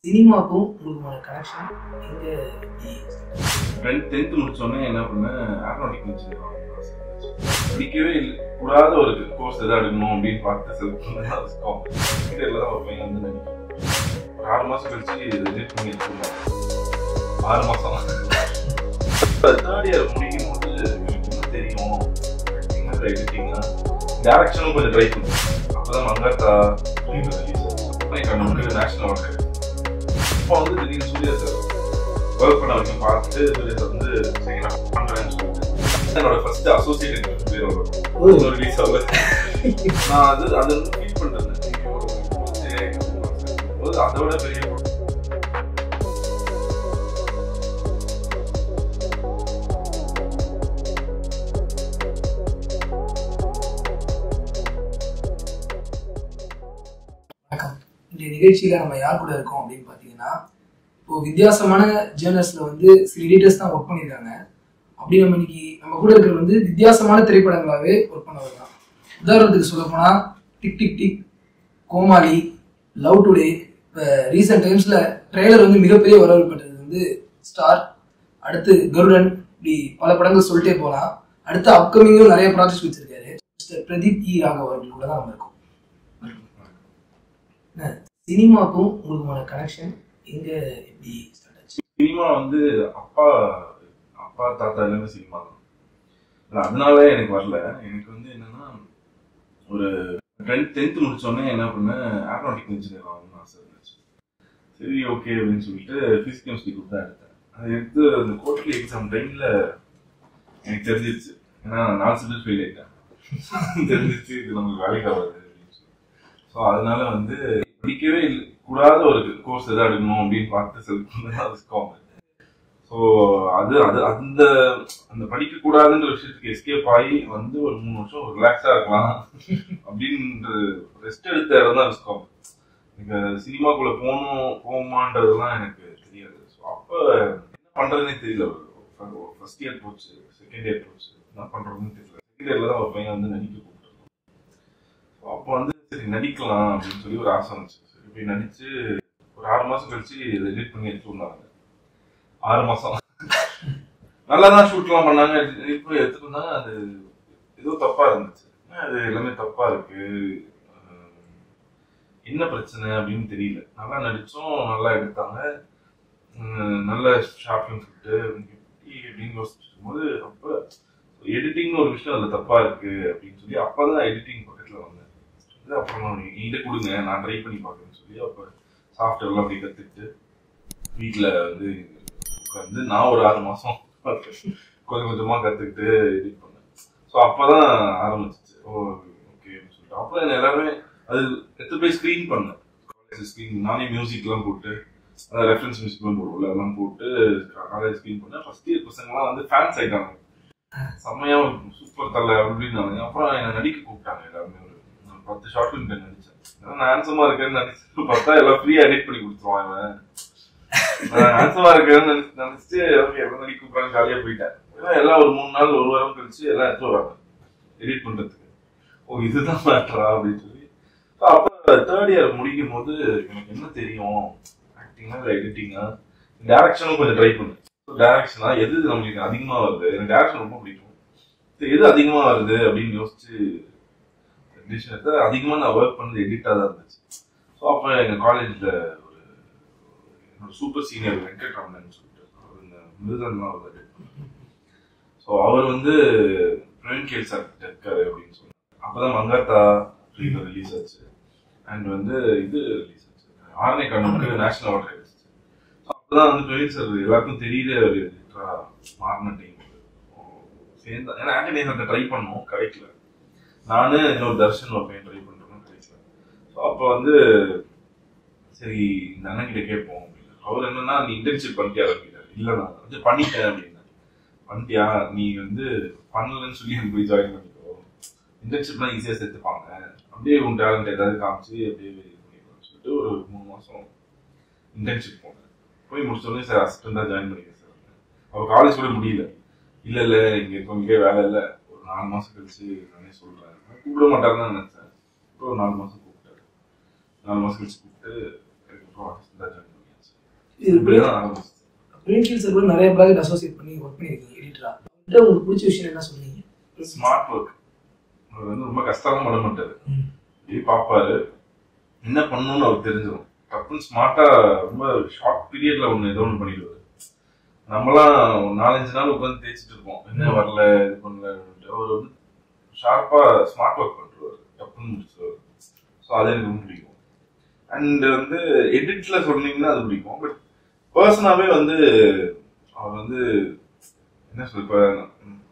சினிமாக்கும் உங்களுக்கான கனெக்ஷன் எங்க எப்படி 10th முடிச்சோடனே என்ன பண்ணேன், ஏரோநாட்டிக் இன்ஜினியர் படிக்கவே கூடாத ஒரு கோர்ஸ் எதாவது எடுக்கணும் அப்படின்னு பார்த்து செலக்ட் பண்ணதான் கம்ப்யூட்டர்ல தான் ஒரு பையன் வந்து நினைக்கிறேன். ஒரு 6 மாசம் கழிச்சு எடிட் பண்ணி எடுத்துருந்தோம். 6 மாசம் தேர்ட் இயர் முடிக்கும் போது எனக்கு என்ன தெரியும், எடிட்டிங்னா டேரக்ஷனும் கொஞ்சம் ட்ரை பண்ணுவேன். அப்பதான் மங்காத்தா நமக்கு நேஷனல் அவார்டு. இப்போ வந்து திடீர்னு சூர்யா சார் ஒர்க் பண்ண வரைக்கும் பார்த்துட்டு சூர்யா சார் வந்து செகண்ட் பண்றேன்னு சொல்லிட்டு என்னோட ஃபர்ஸ்ட் அசோசியேட் பேர் ரிலீஸ் ஆகல. நான் அது வந்து ஃபீல் பண்றேன். அதோட பெரிய இந்த நிகழ்ச்சியில நம்ம யார் கூட இருக்கோம் அப்படின்னு பாத்தீங்கன்னா, இப்போ வித்தியாசமான ஜேர்னல்ஸ்ல வந்து சில எடிட்டர்ஸ் தான் ஒர்க் பண்ணியிருக்காங்க. அப்படி நம்ம இன்னைக்கு நம்ம கூட இருக்கிறது வந்து வித்தியாசமான திரைப்படங்களாவே ஒர்க் பண்ணவர் தான். உதாரணத்துக்கு சொல்ல போனா டிக் டிக் டிக், கோமாளி, லவ் டுடே, இப்போ ரீசெண்ட் டைம்ஸ்ல ட்ரெய்லர் வந்து மிகப்பெரிய வரவேற்பட்டது வந்து ஸ்டார், அடுத்து கருடன், இப்படி பல படங்கள் சொல்லிட்டே போகலாம். அடுத்து அப்கமிங்கும் நிறைய ப்ராஜெக்ட் வச்சிருக்காரு. மிஸ்டர் பிரதீப் இ ராகவ் அவர்கள் கூட தான் நம்ம இருக்கோம். சினிமாக்கும் உங்களுக்கான கனெக்ஷன் எங்க எப்படி ஸ்டார்ட் ஆச்சு? சினிமா வந்து அப்பா தாத்தா எல்லாமே சினிமா தான். அதனால எனக்கு வரல. எனக்கு வந்து என்னன்னா, ஒரு 10th முடிச்சோடனே என்ன பண்ணேன், ஏரோநாட்டிக் இன்ஜினியர் ஆகணும்னு ஆசை இருந்துச்சு. சரி ஓகே அப்படின்னு சொல்லிட்டு பிசிக்ஸ் கெமிஸ்ட்ரி குரூப் தான் எடுத்தேன். அது எடுத்து அந்த குவார்டர்லி எக்ஸாம் டைம்ல எனக்கு தெரிஞ்சிருச்சு. ஏன்னா 4 சப்ஜெக்ட் ஃபெயில் ஆயிட்டேன். தெரிஞ்சிருச்சு இது நமக்கு வேலைக்கு ஆகாது அப்படின்னு சொல்லி. ஸோ அதனால வந்து படிக்கவே கூடாத ஒரு கோர்ஸ் எதாவது எடுக்கணும் அப்படின்னு பார்த்து செலக்ட் பண்ணதான். ஸோ அது அந்த படிக்க கூடாதுன்ற விஷயத்துக்கு எஸ்கேப் ஆகி வந்து ஒரு 3 வருஷம் ரிலாக்ஸா இருக்கலாம் அப்படின்னு ரெஸ்ட் எடுத்த இடம் தான் விஸ்காம். எனக்கு சினிமாக்குள்ள போகுமான்றதுலாம் எனக்கு தெரியாது. ஸோ அப்போ என்ன பண்றதுன்னே தெரியல. ஃபர்ஸ்ட் இயர் போச்சு, செகண்ட் இயர் போச்சு, என்ன பண்றதுன்னு தெரியல. செகண்ட் இயர்ல தான் ஒரு பையன் வந்து நடிக்க கூப்பிட்டுருக்கோம். ஸோ அப்போ வந்து சரி நடிக்கலாம் அப்படின்னு சொல்லி ஒரு ஆசை வந்துச்சு. சரி போய் நடிச்சு ஒரு 6 மாசம் கழிச்சு எடிட் பண்ணி எடுத்து வந்தாங்க. 6 மாசம் நல்லா தான் ஷூட்லாம் பண்ணாங்க, எடிட் பண்ணி எடுத்துட்டு வந்தாங்க. அது ஏதோ தப்பா இருந்துச்சு. அது எல்லாமே தப்பா இருக்கு, என்ன பிரச்சனை அப்படின்னு தெரியல. நல்லா நடிச்சோம், நல்லா எடுத்தாங்க, நல்ல ஷாப்பிங் ஃபிட்டு அப்படின்னு யோசிச்சுக்கும் போது அப்ப எடிட்டிங்னு ஒரு விஷயம் அதுல தப்பா இருக்கு அப்படின்னு சொல்லி அப்பதான் எடிட்டிங் பக்கத்துல வந்தேன். அப்புறமா இதை கொடுங்க நான் ட்ரை பண்ணி பார்க்கறேன்னு சொல்லி அப்ப சாஃப்ட்வேர்லாம் அப்படி கத்துக்கிட்டு வீட்டுல வந்து நான் ஒரு 6 மாசம் கொஞ்சம் கொஞ்சமா கத்துக்கிட்டு எடிட் பண்ணேன். ஸோ அப்பதான் ஆரம்பிச்சிச்சு. ஓகே சொல்லிட்டு அப்புறம் என்ன எல்லாருமே அது எடுத்து போய் ஸ்கிரீன் பண்ணேன். காலேஜ் ஸ்கிரீன் நானே மியூசிக்லாம் போட்டு, ரெஃபரன்ஸ் மியூசிக்லாம் போடுவோம்ல, அதெல்லாம் போட்டு காலேஜ் ஸ்கிரீன் பண்ணேன். ஃபர்ஸ்ட் இயர் பசங்கலாம் வந்து ஃபேன்ஸ் ஆயிட்டாங்க, செம்மையா சூப்பர் தலை அப்படின்னு. அப்புறம் என்ன நடிக்க கூப்பிட்டாங்க. எல்லாருமே ஒரு 10 ஷார்ட் ஃபிலிம் நடிச்சேன். நான் ஹேண்ட்ஸமா இருக்கேன்னு நினைச்சு பார்த்தா எல்லாம் ஃப்ரீயா எடிட் பண்ணி கொடுத்துருவான். ஹேண்ட்ஸமா இருக்கேன்னு நினைச்சு ஓகே எல்லாம் நடிக்க கூப்பிட்டாங்க, ஜாலியா போயிட்டேன். எல்லாம் ஒரு 3 நாள் 1 வாரம் கழிச்சு எல்லாம் எடுத்து வராங்க எடிட் பண்றதுக்கு. ஓ இதுதான் மேட்டரா அப்படின்னு சொல்லி. அப்ப தேர்ட் இயர் முடிக்கும் போது எனக்கு என்ன தெரியும், ஆக்டிங்கா இல்லை எடிட்டிங்கா, டேரக்ஷனும் கொஞ்சம் ட்ரை பண்ணேன். டேரக்ஷனா எது நம்மளுக்கு அதிகமா வருது, எனக்கு டேரக்ஷன் ரொம்ப பிடிக்கும், எது அதிகமா வருது அப்படின்னு யோசிச்சு அதிகமா நான் ஒர்க் பண்ணது எடிட்டா தான் இருந்துச்சு. ஸோ அப்ப எங்க காலேஜ்ல ஒரு சூப்பர் சீனியர் வெங்கட்ராமன் சொல்லிட்டு அவர் இந்த மிருதன்லாம் அவர் எடிட் பண்ணார். ஸோ அவர் வந்து பிரவீன் கேல் சார் இருக்காரு அப்படின்னு சொன்னார். அப்பதான் மங்காத்தா ரிலீஸ் ஆச்சு, அண்ட் வந்து இது ரிலீஸ் ஆச்சு, ஆர்னே கண்ணுக்கு நேஷனல் அவார்டு கிடைச்சிச்சு. அப்பதான் வந்து பிரவீன் சார் எல்லாருக்கும் தெரியல ஒரு எடிட்டரா மாறின டைம் சேர்ந்தா. ஏன்னா ஆண்டனி சார் ட்ரை பண்ணோம், கிடைக்கல. நானு இன்னொரு தர்ஷன் ஒரு பையன் ட்ரை பண்றோம், கிடைக்கல. ஸோ அப்போ வந்து சரி இந்த அண்ணன் கிட்ட கேட்போம் அப்படின்னு. அவர் என்னன்னா நீ இன்டர்ன்ஷிப் பண்ணிட்டியா அப்படின்னாரு. இல்லை நான் வந்து பண்ணிட்டேன் அப்படின்னா. பண்ணிட்டியா, நீ வந்து பண்ணலன்னு சொல்லி எனக்கு போய் ஜாயின் பண்ணிக்கோ, இன்டர்ன்ஷிப்லாம் ஈஸியாக சேர்த்துப்பாங்க, அப்படியே உன் டேலண்ட் ஏதாவது காமிச்சு அப்படியே பண்ணிக்கலாம்னு சொல்லிட்டு ஒரு 3 மாசம் இன்டர்ன்ஷிப் போனேன். போய் முடிச்சோடனே சார் அசிஸ்டண்டா ஜாயின் பண்ணிக்கிறேன் சார். அவர் காலேஜ் கூட முடியல. இல்லை இங்கே இருக்கவங்களுக்கே வேலை இல்லை, ஒரு 4 மாசம் கழிச்சு நானே சொல்றேன். கூப்பிட மாட்டாருன்னு தான் நினைச்சேன். அப்புறம் ஒரு 4 மாசம் கூப்பிட்டாரு. 4 மாசம் கழிச்சு கூப்பிட்டு அதுக்கப்புறம் அசிஸ்டண்டா ஜாயின் பண்ணிக்கிறேன். இப்படிதான் ஆரம்பிச்சு. பிரவீன் சார் கூட நிறைய ப்ராஜெக்ட் அசோசியேட் பண்ணி ஒர்க் பண்ணியிருக்கீங்க எடிட்டரா. உங்களுக்கு பிடிச்ச விஷயம் என்ன சொன்னீங்க? Smart work. அவர் வந்து ரொம்ப கஷ்டமா பண்ண மாட்டாரு. இப்படி பார்ப்பாரு, என்ன பண்ணணும்னு அவருக்கு தெரிஞ்சிடும். டப்புன்னு ஸ்மார்ட்டா ரொம்ப ஷார்ட் பீரியட்ல ஏதோ ஒன்று பண்ணிடுவாரு. நம்மளாம் 4-5 நாள் உட்காந்து தேய்ச்சிட்டு இருப்போம், என்ன வரல இது பண்ணல. அவர் வந்து ஷார்ப்பா ஸ்மார்ட் ஒர்க் பண்றாரு, டப்புன்னு முடிச்சுருவாரு. ஸோ அது எனக்கு ரொம்ப பிடிக்கும். அண்ட் வந்து எடிட்ல சொன்னீங்கன்னா அது பிடிக்கும். பட் பர்சனாவே வந்து அவர் வந்து என்ன சொல்ல,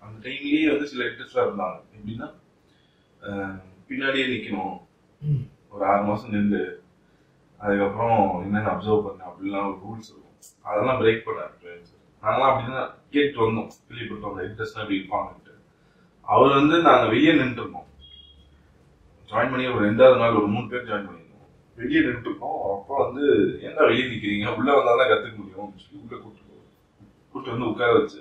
அந்த டைம்லயே வந்து சில எடிட்டர்ஸ்லாம் இருந்தாங்க. எப்படின்னா பின்னாடியே நிக்கணும், ஒரு 6 மாசம் நின்று அதுக்கப்புறம் என்னென்ன அப்சர்வ் பண்ண அப்படிலாம் ஒரு ரூல்ஸ் இருக்கும். அதெல்லாம் பிரேக் பண்ணாரு. நாங்களாம் அப்படிதான் கேட்டு வந்தோம், கேள்விப்பட்டு வந்தோம் எடிட்டர்ஸ்லாம் இப்படி இருப்பாங்கன்ட்டு. அவர் வந்து நாங்கள் வெளியே நின்று இருக்கோம், ஜாயின் பண்ணி ஒரு 2வது நாள் ஒரு 3 பேர் ஜாயின் பண்ணியிருந்தோம். வெளியே நின்று இருக்கோம். அப்போ வந்து ஏன்னா வெளியே நிற்கிறீங்க, உள்ள வந்தாதான் கற்றுக்க முடியும் சொல்லி உள்ள கூப்பிட்டு வந்து உட்கார வச்சு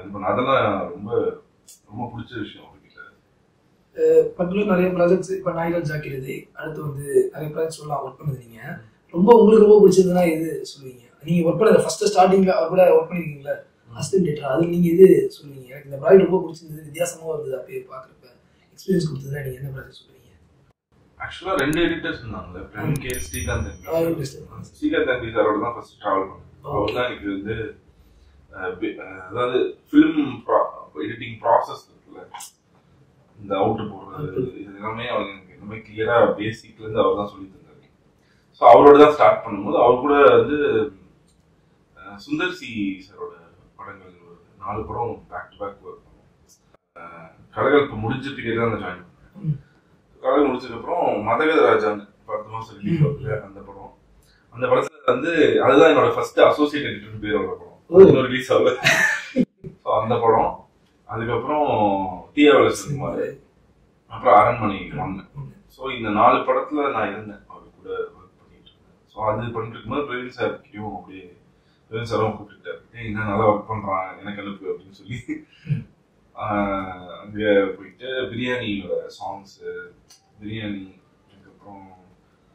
இது பண்ண. அதெல்லாம் ரொம்ப ரொம்ப பிடிச்ச விஷயம் அவர்கிட்ட. பர்டிகுலர் நிறைய ப்ராஜெக்ட்ஸ் இப்போ நாய்கள் ஜாக்கிரதை, அடுத்து வந்து நிறைய ப்ராஜெக்ட்ஸ் எல்லாம் ஒர்க் பண்ணுறீங்க. உங்களுக்கு ரொம்ப பிடிச்சதுன்னா எது சொல்லுவீங்க? நீங்கள் ஒர்க் பண்ண ஃபர்ஸ்ட் ஸ்டார்டிங்கில் அவர் கூட ஒர்க் பண்ணியிருக்கீங்களா அசிஸ்டன்ட் எடிட்டர், அதில் நீங்கள் எது சொல்லுவீங்க? எனக்கு இந்த ப்ராஜெக்ட் ரொம்ப பிடிச்சிருந்தது, வித்தியாசமாக இருந்தது, அப்படியே பார்க்குறப்ப எக்ஸ்பீரியன்ஸ் கொடுத்ததுன்னா நீங்கள் என்ன ப்ராஜெக்ட் சொல்லுவீங்க? ஆக்சுவலா 2 எடிட்டர்ஸ் இருந்தாங்க, பிரவீன் கே, ஸ்ரீகாந்த் தம்பி சாரோட தான் ஃபர்ஸ்ட் டிராவல் பண்ணேன். அவர் தான் எனக்கு வந்து அதாவது ஃபிலிம் எடிட்டிங் ப்ராசஸ் இருக்குல்ல, இந்த அவுட் போடுறது இது எல்லாமே அவங்க எனக்கு எல்லாமே கிளியரா பேசிக்ல இருந்து அவர் தான் சொல்லி தந்தாரு. ஸோ அவரோட தான் ஸ்டார்ட் பண்ணும்போது அவர் கூட வந்து சுந்தர் சி சாரோட படங்கள் 4 படம் பேக் டு பேக் ஒர்க் பண்ணுவோம். கலகலப்பு முடிஞ்ச பீரியட் தான் ஜாயின் பண்ணேன். கலகல் முடிச்சதுக்கப்புறம் மதகத ராஜான்னு 10 மாசம் ரிலீஸ் ஆகுது அந்த படம். அந்த படத்துல வந்து அதுதான் என்னோட ஃபர்ஸ்ட் அசோசியேட் எடிட்டர் பேரோட படம், ரிலீஸ் ஆகுது. ஸோ அந்த படம், அதுக்கப்புறம் தீயாவல சினிமாரு, அப்புறம் அரண்மனை 1. ஸோ இந்த 4 படத்துல நான் இருந்தேன் அவர் கூட ஒர்க் பண்ணிட்டு இருந்தேன். ஸோ அது பண்ணிட்டு இருக்கும்போது பிரவீன் சார் கிட்டயும் அப்படியே பிரவீன் சாரும் கூப்பிட்டுட்டாரு, என்ன நல்லா ஒர்க் பண்றான் எனக்கு அனுப்பு அப்படின்னு சொல்லி. அங்க போயிட்டு பிரியாணியோட சாங்ஸ், பிரியாணி, அதுக்கப்புறம்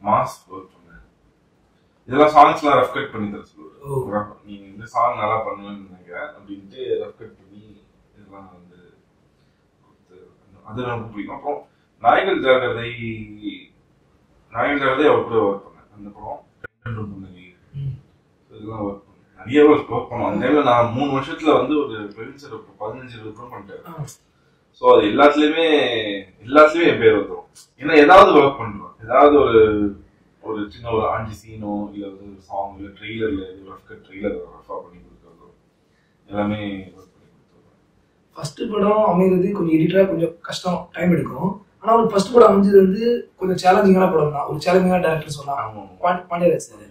மாஸ்க் ஒர்க் பண்ணேன். இதெல்லாம் சாங்ஸ்லாம் ரஃப் கட் பண்ணி தர சொல்லுவாரு. நீங்க இந்த சாங் நல்லா பண்ணுவேன்னு நினைக்கிறேன் அப்படின்ட்டு ரஃப் கட் பண்ணி இதெல்லாம் வந்து அது ரொம்ப பிடிக்கும். அப்புறம் நாய்கள் ஜாகிரதை அவர் கூட ஒர்க் பண்ணேன். அந்த படம் பண்ணி இதெல்லாம் ஒர்க் பண்ணேன், நிறைய ஒர்க் பண்ணோம். அந்த டைம்ல நான் 3 வருஷத்துல வந்து ஒரு பிரவீன் சார் 15-20 படம் பண்ணிட்டேன். ஸோ அது எல்லாத்துலயுமே என் பேர் வந்துடும். ஏன்னா ஏதாவது ஒர்க் பண்றோம், ஏதாவது ஒரு சின்ன ஒரு ஆஞ்சி சீனோ இல்லை ஒரு சாங் இல்லை ட்ரெய்லர்ல ரஃப் கட் ட்ரெய்லர் ரஃபா பண்ணி கொடுக்குறதோ எல்லாமே ஒர்க் பண்ணி கொடுத்துருவோம். ஃபர்ஸ்ட் படம் அமைகிறது கொஞ்சம் எடிட்டரா கொஞ்சம் கஷ்டம், டைம் எடுக்கும். ஆனால் ஒரு ஃபர்ஸ்ட் படம் அமைஞ்சது வந்து கொஞ்சம் சேலஞ்சிங்கான படம் தான். ஒரு சேலஞ்சிங்கான டேரக்டர் சொன்னாங்க பாண்டியராஜ் சார்.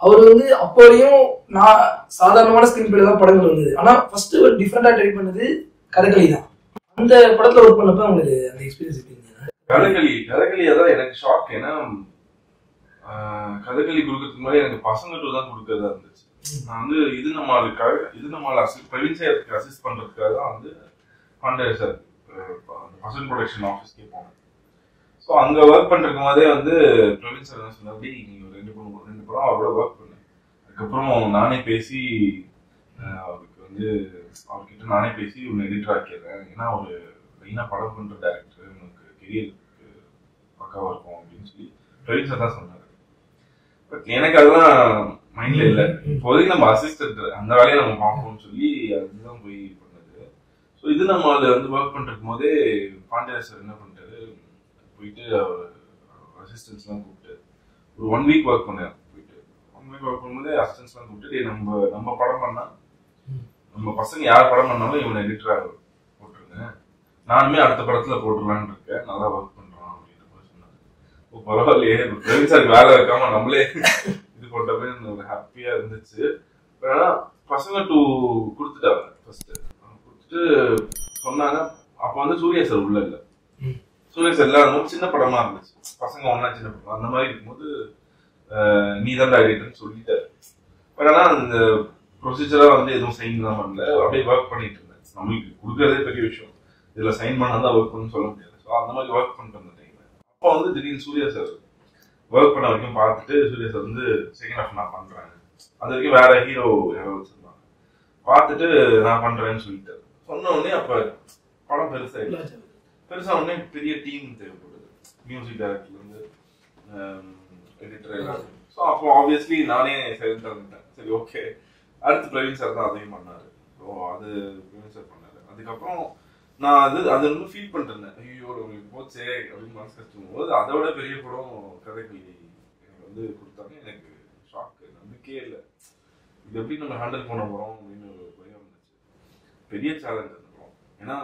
அவர் வந்து அப்போதையும் நான் சாதாரணமான ஸ்கிரீன் பிளே தான் படங்கள் வந்தது. ஆனால் ஃபர்ஸ்ட் ஒரு டிஃப்ரெண்டா ட்ரை பண்ணது கதகளி தான். அந்த படத்துல ஒர்க் பண்ணப்ப உங்களுக்கு அந்த எக்ஸ்பீரியன்ஸ் எப்படிங்க? கதகளி அதான் எனக்கு ஷாக். ஏன்னா கதகளி கொடுக்கறதுக்கு முன்னாடி எனக்கு பசங்க டூ தான் கொடுக்கறதா இருந்துச்சு. நான் வந்து இது நம்மளுக்காக பிரவீன் சாருக்கு அசிஸ்ட் பண்றதுக்காக தான் வந்து பாண்டியராஜ் சார் பசங்க ப்ரொடக்ஷன் ஆஃபீஸ்க்கே போனேன். ஸோ அங்க ஒர்க் பண்ணிருக்கும் போதே வந்து பிரவீன் சார் என்ன சொன்னாப்படி, நீங்க ஒரு 2 படம் அவரோட ஒர்க் பண்ணு. அதுக்கப்புறம் நானே பேசி அவர்கிட்ட நானே பேசி உன்னை எடிட்டர் ஆக்கிடுறேன், ஏன்னா ஒரு மெயினா படம் பண்ற டைரக்டர் உனக்கு கெரியருக்கு பக்காவா இருக்கும் அப்படின்னு சொல்லி பிரவீன் சார் தான் சொன்னாரு. பட் எனக்கு அதெல்லாம் மைண்ட்ல இல்லை. இப்போதைக்கு நம்ம அசிஸ்டன்ட் அந்த வேலையை நம்ம பார்ப்போம்னு சொல்லி அதுதான் போய் பண்ணது. ஸோ இது நம்ம அதில் வந்து ஒர்க் பண்ணிருக்கும் போதே பாண்டியராஜ் சார் என்ன பண்ணிட்டாரு, போயிட்டு அவர் அசிஸ்டன்ஸ்லாம் கூப்பிட்டு ஒரு 1 வீக் ஒர்க் பண்ணார். போயிட்டு 1 வீக் ஒர்க் பண்ணும்போதே அசிஸ்டன்ஸ்லாம் கூப்பிட்டு நம்ம படம் பண்ணா நம்ம பசங்க யார் படம் பண்ணாலும் இவனை எடிட்டராக போட்டுருங்க, நானுமே அடுத்த படத்துல போட்டுடலான்னு இருக்கேன், நல்லா ஒர்க் பண்றான் அப்படின்ற மாதிரி சொன்னாங்க. ஓ பரவாயில்லையே, பிரவீன் சாருக்கு வேலை வைக்காம நம்மளே இது போட்டப்ப எனக்கு ஹாப்பியா இருந்துச்சு. ஏன்னா பசங்க டூ கொடுத்துட்டாங்க ஃபர்ஸ்ட் கொடுத்துட்டு சொன்னாங்க. அப்போ வந்து சூர்யா சார் உள்ள இல்லை, சூர்யா சார் இல்லாத சின்ன படமா இருந்துச்சு, பசங்க ஒன்னா சின்ன படம் அந்த மாதிரி இருக்கும்போது நீ தான் எடிட்டர்னு சொல்லிட்டாரு. பட் ஆனால் அந்த ப்ரொசீஜரா வந்து எதுவும் சைன் தான் பண்ணல, அப்படியே ஒர்க் பண்ணிட்டு இருந்தேன். நம்மளுக்கு கொடுக்கறதே பெரிய விஷயம், இதுல சைன் பண்ணாதான் ஒர்க் பண்ணு சொல்ல முடியாது. ஸோ அந்த மாதிரி ஒர்க் பண்ணிட்டு இருந்த டைம் அப்போ வந்து திடீர்னு சூர்யா சார் ஒர்க் பண்ண வரைக்கும் பார்த்துட்டு சூர்யா சார் வந்து செகண்ட் ஹாஃப் நான் பண்றேன் அது வரைக்கும் வேற ஹீரோ யாரோ வச்சிருந்தாங்க. பார்த்துட்டு நான் பண்றேன்னு சொல்லிட்டு சொன்ன உடனே அப்ப படம் பெருசா உடனே பெரிய டீம் தேவைப்படுது, மியூசிக் டைரக்டர்ல இருந்து எடிட்டர் எல்லாம். ஸோ அப்போ ஆப்வியஸ்லி நானே சேர்ந்து இருந்துட்டேன். சரி ஓகே, அடுத்து பிரவீன் சார் தான் அதையும் பண்ணாரு. ஸோ அது பிரவீன் சார் பண்ணாரு. அதுக்கப்புறம் நான் அது வந்து ஃபீல் பண்ணிருந்தேன், ஐயோ உங்களுக்கு போச்சே அப்படின்னு மனசு கஷ்டம் போது அதை விட பெரிய படம் கதைகள் எனக்கு வந்து கொடுத்தாங்க. எனக்கு ஷாக்கு, நம்பிக்கையே இல்லை, இது எப்படி நம்ம ஹேண்டில் பண்ண போறோம் அப்படின்னு ஒரு பயம் இருந்துச்சு. பெரிய சேலஞ்ச் அந்த படம். ஏன்னா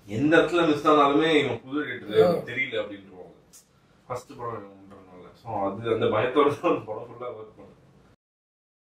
எந்த இடத்துல மிஸ் ஆனாலுமே இவன் புது எடிட்டர் தெரியல அப்படின்ட்டு ஃபர்ஸ்ட் படம்ன்றதுனால. ஸோ அது அந்த பயத்தோட தான் படம் ஃபுல்லாக ஒர்க் பண்ணேன்.